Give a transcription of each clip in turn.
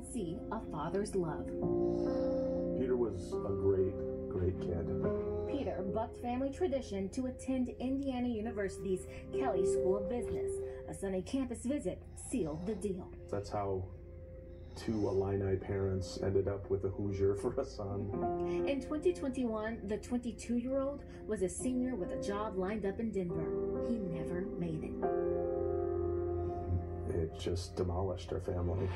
can see a father's love. Peter was a great kid. Peter bucked family tradition to attend Indiana University's Kelley School of Business. A sunny campus visit sealed the deal. That's how two Illini parents ended up with a Hoosier for a son. In 2021, the 22-year-old was a senior with a job lined up in Denver. He never made it. It just demolished our family.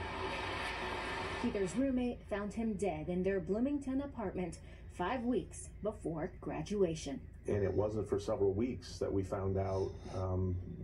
Peter's roommate found him dead in their Bloomington apartment 5 weeks before graduation. And it wasn't for several weeks that we found out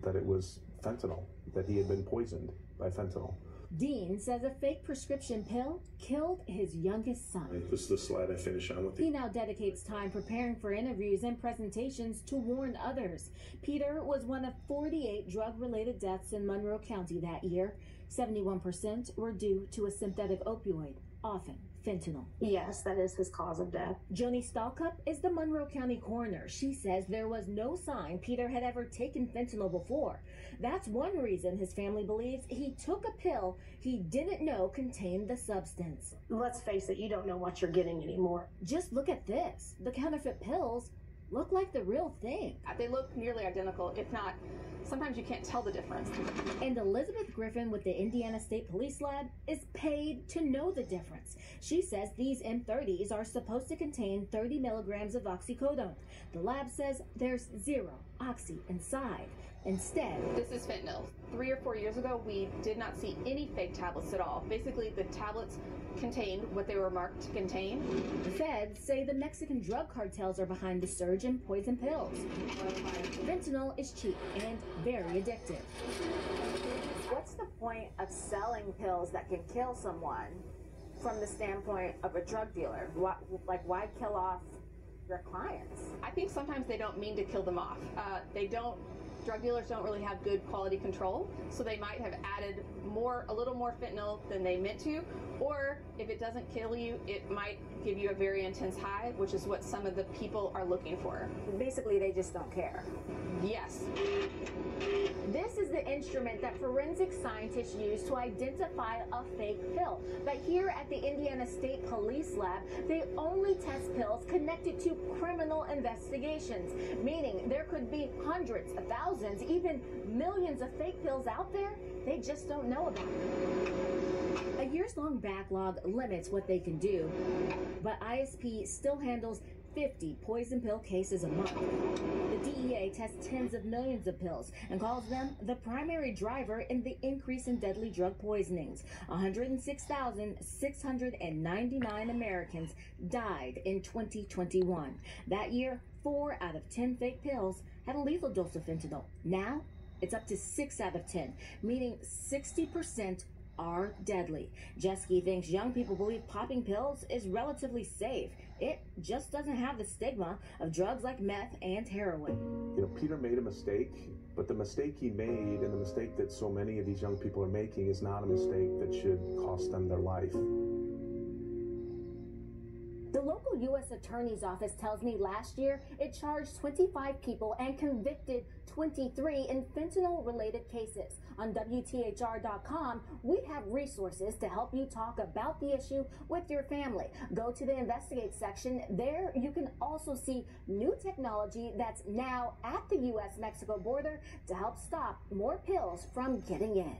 that it was fentanyl, that he had been poisoned by fentanyl. Dean says a fake prescription pill killed his youngest son. This is the slide I finish on with you. He now dedicates time preparing for interviews and presentations to warn others. Peter was one of 48 drug-related deaths in Monroe County that year. 71% were due to a synthetic opioid, often fentanyl. Yes, that is his cause of death. Joni Stalcup is the Monroe County coroner. She says there was no sign Peter had ever taken fentanyl before. That's one reason his family believes he took a pill he didn't know contained the substance. Let's face it, you don't know what you're getting anymore. Just look at this. The counterfeit pills look like the real thing. They look nearly identical, if not, sometimes you can't tell the difference. And Elizabeth Griffin with the Indiana State Police Lab is paid to know the difference. She says these M30s are supposed to contain 30 milligrams of oxycodone. The lab says there's 0 oxy inside. Instead, this is fentanyl. 3 or 4 years ago, we did not see any fake tablets at all. Basically, the tablets contained what they were marked to contain. The feds say the Mexican drug cartels are behind the surge in poison pills. Fentanyl is cheap and very addictive. What's the point of selling pills that can kill someone from the standpoint of a drug dealer? Why kill off your clients? I think sometimes they don't mean to kill them off. Drug dealers don't really have good quality control, so they might have added a little more fentanyl than they meant to, or if it doesn't kill you, it might give you a very intense high, which is what some of the people are looking for. Basically, they just don't care. Yes. This is the instrument that forensic scientists use to identify a fake pill. But here at the Indiana State Police Lab, they only test pills connected to criminal investigations, meaning there could be hundreds, thousands, even millions of fake pills out there they just don't know about. A years-long backlog limits what they can do, but ISP still handles 50 poison pill cases a month. The DEA tests tens of millions of pills and calls them the primary driver in the increase in deadly drug poisonings. 106,699 Americans died in 2021. That year, 4 out of 10 fake pills had a lethal dose of fentanyl. Now, it's up to 6 out of 10, meaning 60% are deadly. Jeske thinks young people believe popping pills is relatively safe. It just doesn't have the stigma of drugs like meth and heroin. You know, Peter made a mistake, but the mistake he made and the mistake that so many of these young people are making is not a mistake that should cost them their life. The local U.S. Attorney's Office tells me last year it charged 25 people and convicted 23 in fentanyl-related cases. On WTHR.com, we have resources to help you talk about the issue with your family. Go to the Investigate section. There you can also see new technology that's now at the U.S.-Mexico border to help stop more pills from getting in.